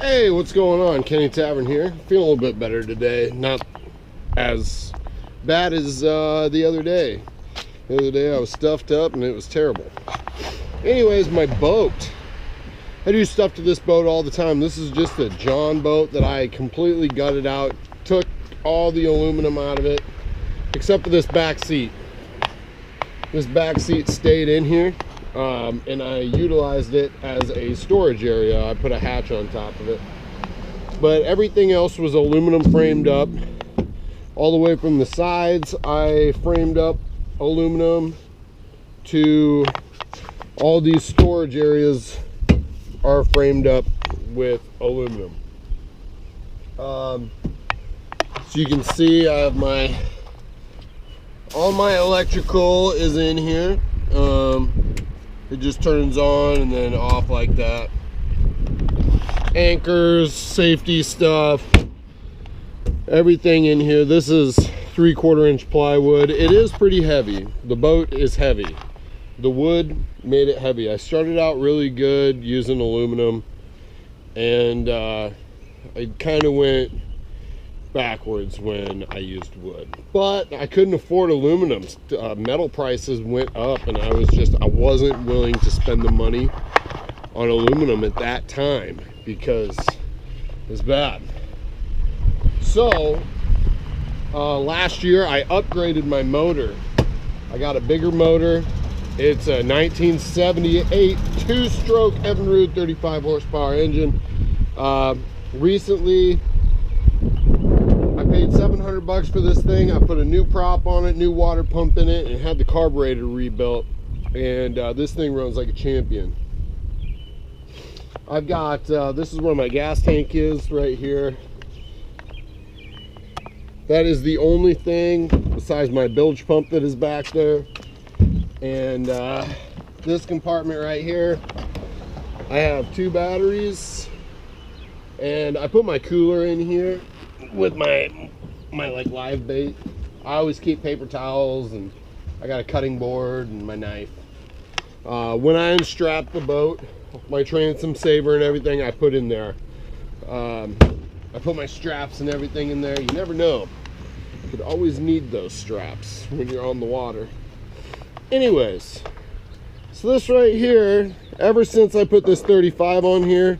Hey, what's going on? Kenny Tavern here. Feeling a little bit better today. Not as bad as the other day. The other day I was stuffed up and it was terrible. Anyways, my boat. I do stuff to this boat all the time. This is just a John boat that I completely gutted out. Took all the aluminum out of it, except for this back seat. This back seat stayed in here. And I utilized it as a storage area. I put a hatch on top of it, but everything else was aluminum framed up all the way from the sides. I framed up aluminum to all these storage areas are framed up with aluminum. So you can see I have all my electrical is in here. It just turns on and then off like that. Anchors, safety stuff, everything in here. This is 3/4 inch plywood. It is pretty heavy. The boat is heavy. The wood made it heavy. I started out really good using aluminum, and I kind of went backwards when I used wood, but I couldn't afford aluminum. Metal prices went up, and I wasn't willing to spend the money on aluminum at that time because it's bad. So last year I upgraded my motor. I got a bigger motor. It's a 1978 two-stroke Evinrude 35 horsepower engine. Recently I paid $700 for this thing. I put a new prop on it, new water pump in it, and had the carburetor rebuilt. And this thing runs like a champion. I've got, this is where my gas tank is right here. That is the only thing besides my bilge pump that is back there. And this compartment right here, I have 2 batteries. And I put my cooler in here with my like live bait. I always keep paper towels, and I got a cutting board and my knife. When I unstrap the boat, my transom saver and everything I put in there. I put my straps and everything in there. You never know, you could always need those straps when you're on the water. Anyways, so this right here, ever since I put this 35 on here,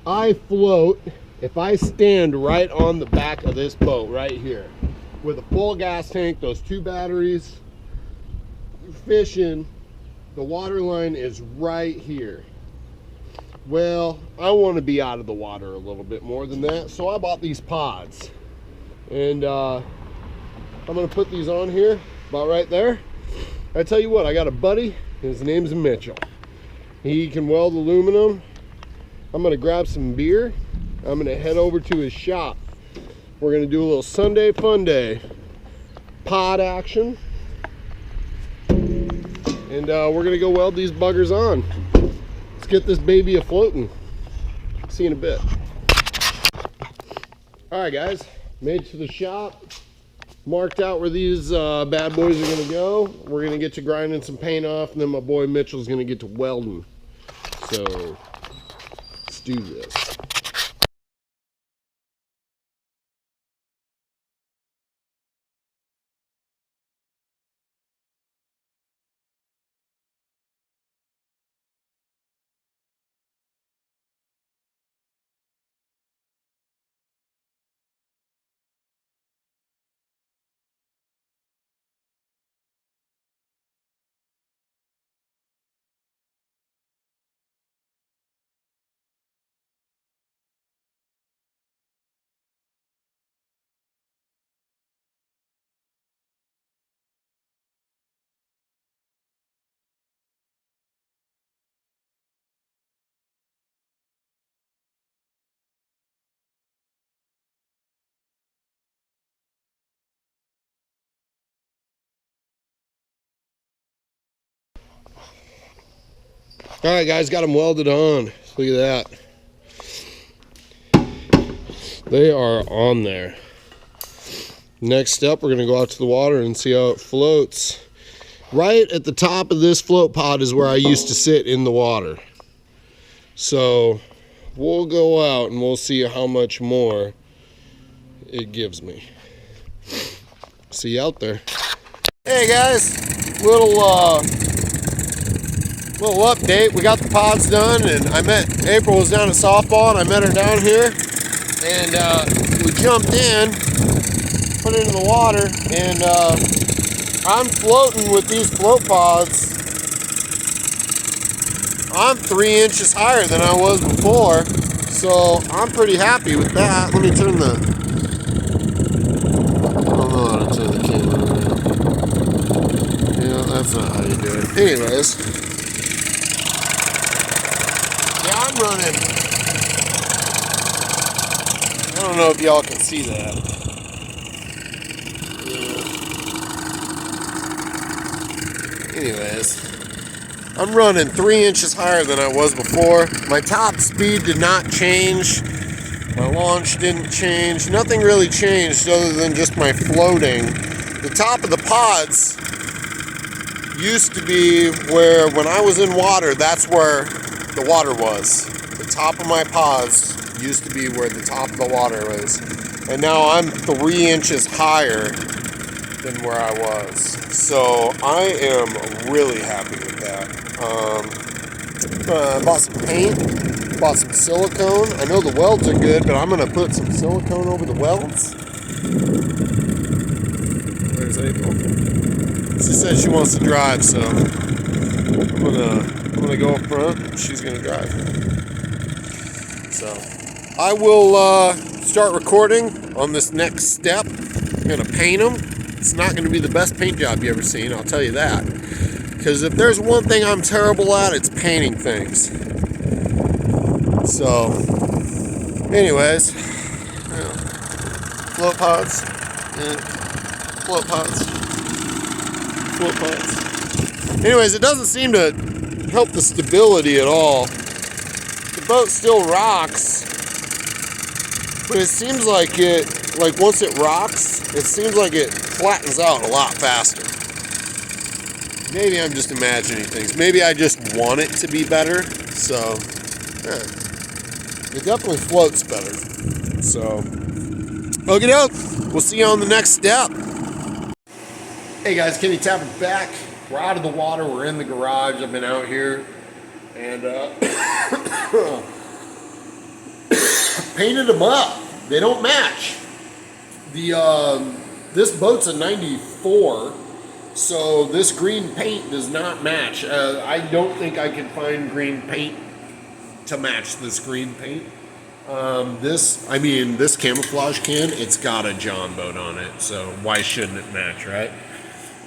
I float. If I stand right on the back of this boat right here with a full gas tank, those 2 batteries, fishing, the water line is right here. Well, I want to be out of the water a little bit more than that, so I bought these pods. And I'm going to put these on here, about right there. I tell you what, I got a buddy, his name's Mitchell. He can weld aluminum. I'm going to grab some beer. I'm going to head over to his shop. We're going to do a little Sunday fun day pod action. And we're going to go weld these buggers on. Let's get this baby a-floating. See you in a bit. Alright guys, made it to the shop. Marked out where these bad boys are going to go. We're going to get to grinding some paint off, and then my boy Mitchell's going to get to welding. So let's do this. All right, guys, got them welded on. Look at that. They are on there. Next up, we're going to go out to the water and see how it floats. Right at the top of this float pod is where I used to sit in the water. So we'll go out and we'll see how much more it gives me. See you out there. Hey guys, little update. We got the pods done, and April was down at softball, and I met her down here, and we jumped in, put it in the water, and I'm floating with these float pods. I'm 3 inches higher than I was before, so I'm pretty happy with that. Let me turn the, I don't know how to turn the camera around. Yeah, that's not how you do it. Anyways, yeah, I'm running. I don't know if y'all can see that. Yeah. Anyways, I'm running 3 inches higher than I was before. My top speed did not change. My launch didn't change. Nothing really changed other than just my floating. The top of the pods used to be where, when I was in water, that's where the water was. The top of my pods used to be where the top of the water was. And now I'm 3 inches higher than where I was. So I am really happy with that. Bought some paint, bought some silicone. I know the welds are good, but I'm gonna put some silicone over the welds. Where's April? She said she wants to drive, so I'm gonna go up front. She's gonna drive. So I will start recording on this next step. I'm gonna paint them. It's not gonna be the best paint job you ever seen, I'll tell you that. Because if there's one thing I'm terrible at, it's painting things. So, anyways, yeah. Float pods, yeah. Float pods. Anyways, it doesn't seem to help the stability at all. The boat still rocks, but it seems like once it rocks, it seems like it flattens out a lot faster. Maybe I'm just imagining things. Maybe I just want it to be better. So, yeah. It definitely floats better. So, okie doke. We'll see you on the next step. Hey guys, Kenny Tapper back. We're out of the water. We're in the garage. I've been out here and painted them up. They don't match. This boat's a 94, so this green paint does not match. I don't think I can find green paint to match this green paint. This camouflage can, it's got a John boat on it, so why shouldn't it match, right?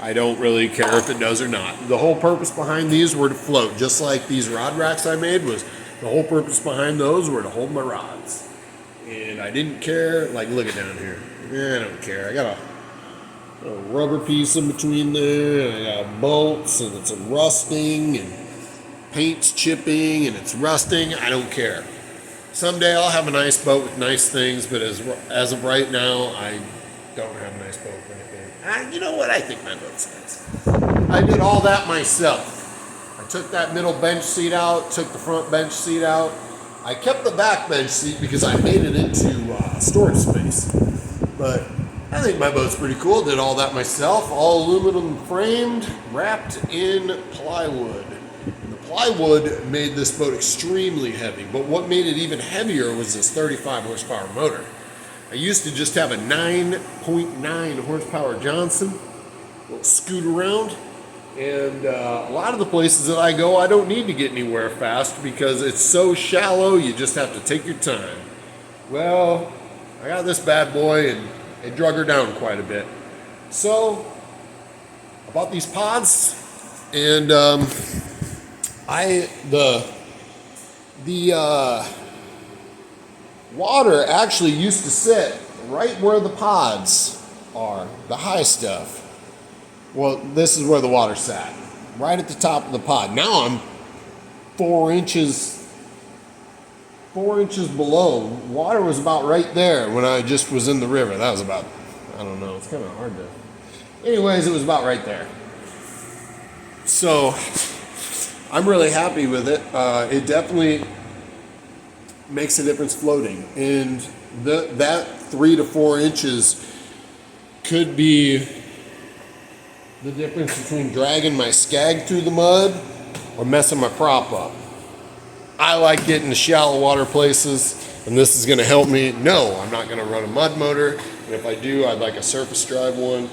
I don't really care if it does or not. The whole purpose behind these were to float, just like these rod racks I made was, the whole purpose behind those were to hold my rods. And I didn't care, like look at down here. I don't care. I got a rubber piece in between there, and I got bolts, and it's rusting, and paint's chipping, and it's rusting. I don't care. Someday I'll have a nice boat with nice things, but as of right now, I don't have a nice boat with anything. You know what? I think my boat's nice. I did all that myself. I took that middle bench seat out, took the front bench seat out. I kept the back bench seat because I made it into storage space. But I think my boat's pretty cool. Did all that myself. All aluminum framed, wrapped in plywood. And the plywood made this boat extremely heavy. But what made it even heavier was this 35 horsepower motor. I used to just have a 9.9 horsepower Johnson, little scoot around, and a lot of the places that I go, I don't need to get anywhere fast because it's so shallow, you just have to take your time. Well, I got this bad boy, and it drug her down quite a bit. So, I bought these pods, and the water actually used to sit right where the pods are, the high stuff. Well, this is where the water sat, right at the top of the pod. Now I'm 4 inches below. Water was about right there when I just was in the river. That was about, I don't know, it's kind of hard to. Anyways, it was about right there. So I'm really happy with it. It definitely makes a difference floating. And that 3 to 4 inches could be the difference between dragging my skag through the mud or messing my prop up. I like getting to shallow water places, and this is gonna help me. No, I'm not gonna run a mud motor, and if I do, I'd like a surface drive one,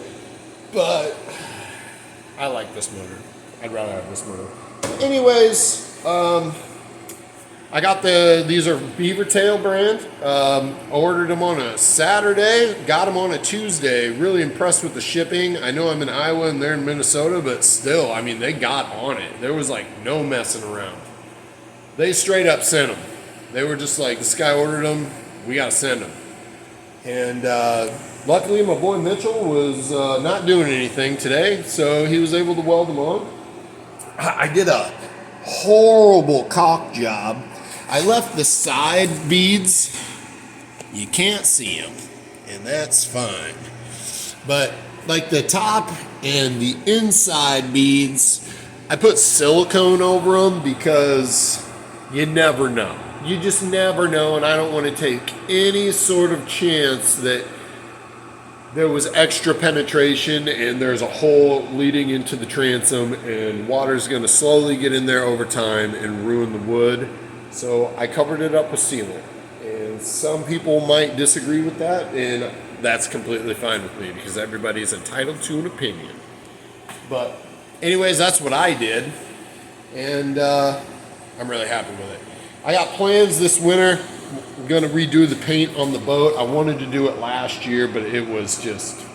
but I like this motor. I'd rather have this motor. Anyways, I got these are Beaver Tail brand. Ordered them on a Saturday, got them on a Tuesday. Really impressed with the shipping. I know I'm in Iowa and they're in Minnesota, but still, I mean, they got on it. There was like no messing around. They straight up sent them. They were just like, this guy ordered them, we gotta send them. And luckily my boy Mitchell was not doing anything today, so he was able to weld them on. I did a horrible caulk job. I left the side beads, you can't see them, and that's fine. But like the top and the inside beads, I put silicone over them because you never know. You just never know, and I don't want to take any sort of chance that there was extra penetration and there's a hole leading into the transom and water's going to slowly get in there over time and ruin the wood. So I covered it up with sealant. And some people might disagree with that, and that's completely fine with me because everybody's entitled to an opinion. But anyways, that's what I did, and I'm really happy with it. I got plans this winter. I'm gonna redo the paint on the boat. I wanted to do it last year, but it was just,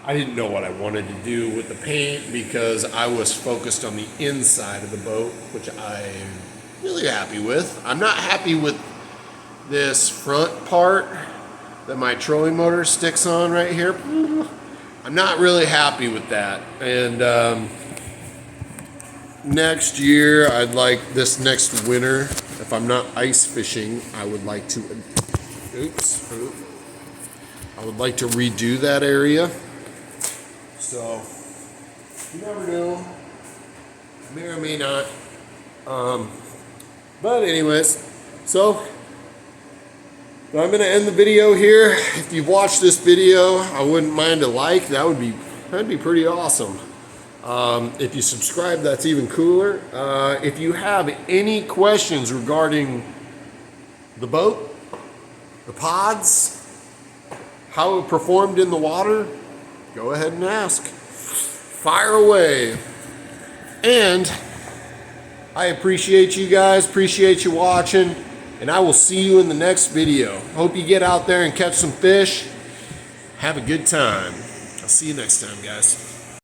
I didn't know what I wanted to do with the paint because I was focused on the inside of the boat, which I'm really happy with. I'm not happy with this front part that my trolling motor sticks on right here. I'm not really happy with that. And next year, I'd like this next winter, if I'm not ice fishing, I would like to, I would like to redo that area. So, you never know, may or may not. But anyways, so I'm gonna end the video here. If you've watched this video, I wouldn't mind a like. That'd be pretty awesome. If you subscribe, that's even cooler. If you have any questions regarding the boat, the pods, how it performed in the water, go ahead and ask. Fire away. And I appreciate you guys, appreciate you watching, and I will see you in the next video. Hope you get out there and catch some fish. Have a good time. I'll see you next time, guys.